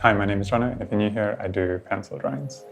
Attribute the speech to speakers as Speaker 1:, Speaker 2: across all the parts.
Speaker 1: Hi, my name is Jono, and if you're new here, I do pencil drawings.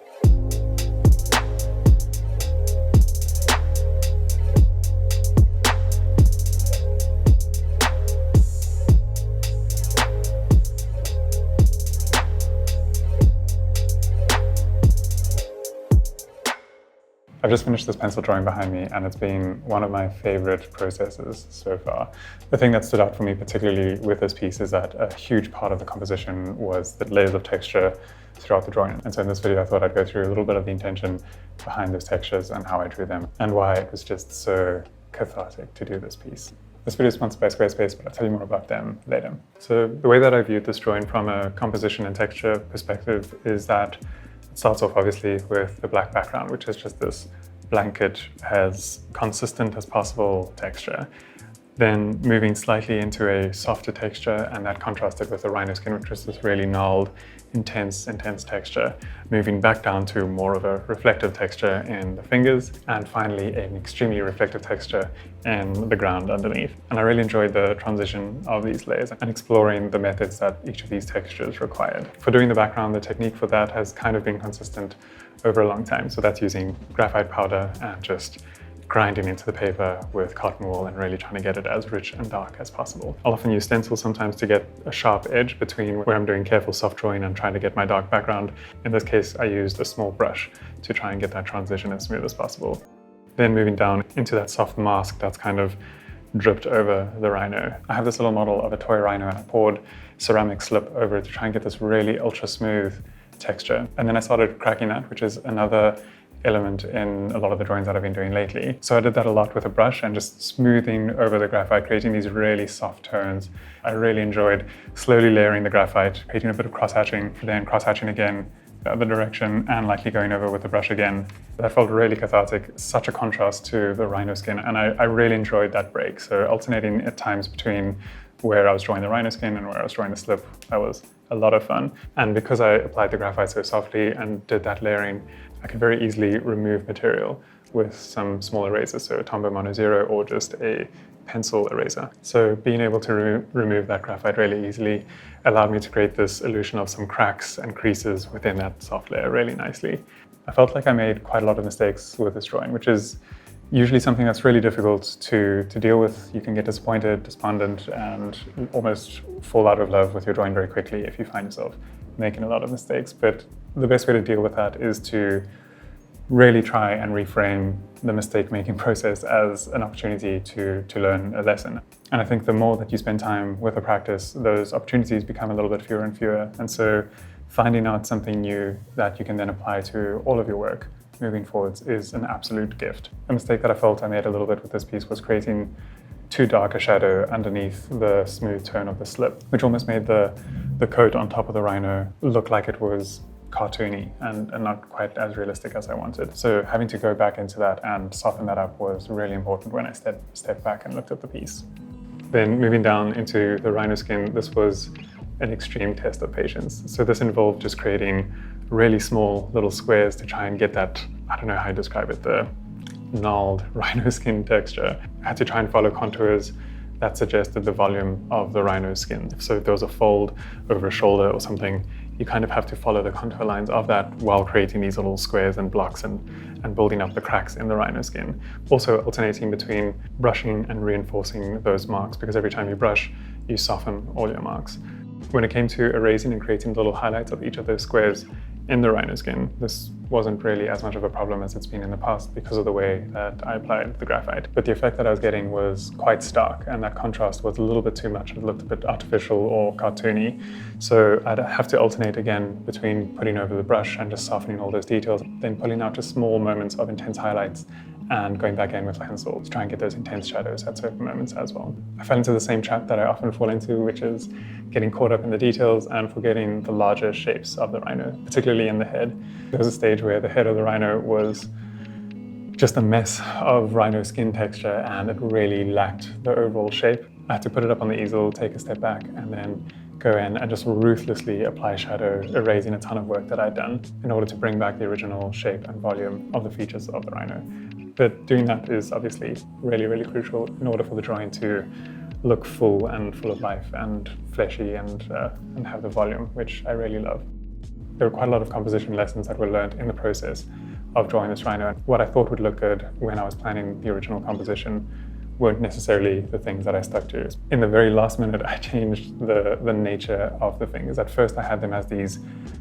Speaker 1: I've just finished this pencil drawing behind me, and it's been one of my favorite processes so far. The thing that stood out for me particularly with this piece is that a huge part of the composition was the layers of texture throughout the drawing. And so in this video, I thought I'd go through a little bit of the intention behind those textures and how I drew them, and why it was just so cathartic to do this piece. This video is sponsored by Squarespace, but I'll tell you more about them later. So the way that I viewed this drawing from a composition and texture perspective is that it starts off obviously with the black background, which is just this blanket as consistent as possible texture. Then moving slightly into a softer texture, and that contrasted with the rhino skin, which was this really gnarled, intense texture. Moving back down to more of a reflective texture in the fingers, and finally an extremely reflective texture in the ground underneath. And I really enjoyed the transition of these layers and exploring the methods that each of these textures required. For doing the background, the technique for that has kind of been consistent over a long time. So that's using graphite powder and just grinding into the paper with cotton wool and really trying to get it as rich and dark as possible. I'll often use stencils sometimes to get a sharp edge between where I'm doing careful soft drawing and trying to get my dark background. In this case, I used a small brush to try and get that transition as smooth as possible. Then moving down into that soft mask that's kind of dripped over the rhino. I have this little model of a toy rhino, and I poured ceramic slip over it to try and get this really ultra smooth texture. And then I started cracking that, which is another element in a lot of the drawings that I've been doing lately. So I did that a lot with a brush and just smoothing over the graphite, creating these really soft tones. I really enjoyed slowly layering the graphite, creating a bit of cross-hatching, then cross-hatching again the other direction, and likely going over with the brush again. That felt really cathartic, such a contrast to the rhino skin, and I really enjoyed that break. So alternating at times between where I was drawing the rhino skin and where I was drawing the slip, that was a lot of fun. And because I applied the graphite so softly and did that layering, I could very easily remove material with some small erasers, so a Tombow Mono Zero or just a pencil eraser. So being able to remove that graphite really easily allowed me to create this illusion of some cracks and creases within that soft layer really nicely. I felt like I made quite a lot of mistakes with this drawing, which is usually something that's really difficult to deal with. You can get disappointed, despondent, and almost fall out of love with your drawing very quickly if you find yourself making a lot of mistakes. But the best way to deal with that is to really try and reframe the mistake-making process as an opportunity to learn a lesson. And I think the more that you spend time with a practice, those opportunities become a little bit fewer and fewer. And so finding out something new that you can then apply to all of your work moving forwards is an absolute gift. A mistake that I felt I made a little bit with this piece was creating too dark a shadow underneath the smooth tone of the slip, which almost made the coat on top of the rhino look like it was cartoony and not quite as realistic as I wanted. So having to go back into that and soften that up was really important when I stepped back and looked at the piece. Then moving down into the rhino skin, this was an extreme test of patience. So this involved just creating really small little squares to try and get that, I don't know how to describe it, the gnarled rhino skin texture. I had to try and follow contours that suggested the volume of the rhino's skin. So if there was a fold over a shoulder or something, you kind of have to follow the contour lines of that while creating these little squares and blocks and building up the cracks in the rhino skin. Also alternating between brushing and reinforcing those marks, because every time you brush, you soften all your marks. When it came to erasing and creating little highlights of each of those squares in the rhino skin, this wasn't really as much of a problem as it's been in the past because of the way that I applied the graphite. But the effect that I was getting was quite stark, and that contrast was a little bit too much. It looked a bit artificial or cartoony. So I'd have to alternate again between putting over the brush and just softening all those details, then pulling out just small moments of intense highlights and going back in with pencil to try and get those intense shadows at certain moments as well. I fell into the same trap that I often fall into, which is getting caught up in the details and forgetting the larger shapes of the rhino, particularly in the head. There was a stage where the head of the rhino was just a mess of rhino skin texture, and it really lacked the overall shape. I had to put it up on the easel, take a step back, and then go in and just ruthlessly apply shadow, erasing a ton of work that I'd done in order to bring back the original shape and volume of the features of the rhino. But doing that is obviously really, really crucial in order for the drawing to look full and full of life and fleshy and have the volume, which I really love. There were quite a lot of composition lessons that were learned in the process of drawing this Rhino. What I thought would look good when I was planning the original composition weren't necessarily the things that I stuck to. In the very last minute, I changed the nature of the fingers. At first, I had them as these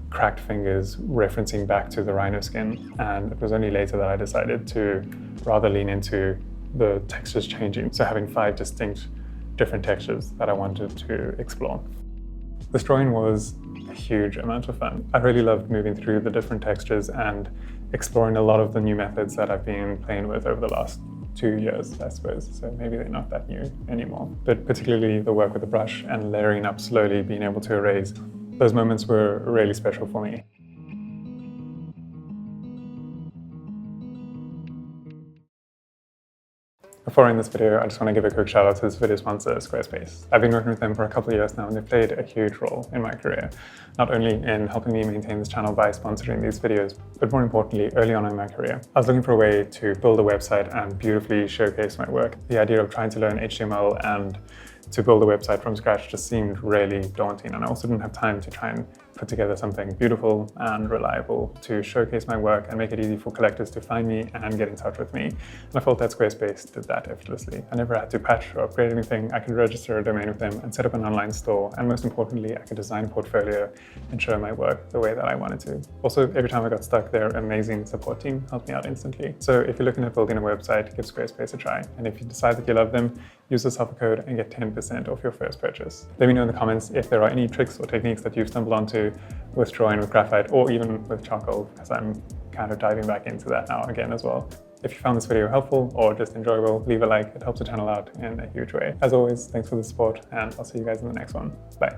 Speaker 1: cracked fingers referencing back to the Rhino skin, and it was only later that I decided to rather lean into the textures changing, so having 5 distinct different textures that I wanted to explore. This drawing was a huge amount of fun. I really loved moving through the different textures and exploring a lot of the new methods that I've been playing with over the last 2 years, I suppose, so maybe they're not that new anymore. But particularly the work with the brush and layering up slowly, being able to erase, those moments were really special for me. Before I end this video, I just want to give a quick shout out to this video sponsor, Squarespace. I've been working with them for a couple of years now, and they've played a huge role in my career. Not only in helping me maintain this channel by sponsoring these videos, but more importantly, early on in my career, I was looking for a way to build a website and beautifully showcase my work. The idea of trying to learn HTML and to build a website from scratch just seemed really daunting, and I also didn't have time to try and put together something beautiful and reliable to showcase my work and make it easy for collectors to find me and get in touch with me. And I felt that Squarespace did that effortlessly. I never had to patch or upgrade anything. I could register a domain with them and set up an online store, and most importantly, I could design a portfolio and show my work the way that I wanted to. Also, every time I got stuck, their amazing support team helped me out instantly. So if you're looking at building a website, give Squarespace a try. And if you decide that you love them, use this offer code and get 10% off your first purchase. Let me know in the comments if there are any tricks or techniques that you've stumbled onto with drawing with graphite or even with charcoal, because I'm kind of diving back into that now again as well. If you found this video helpful or just enjoyable, leave a like. It helps the channel out in a huge way. As always, thanks for the support, and I'll see you guys in the next one. Bye.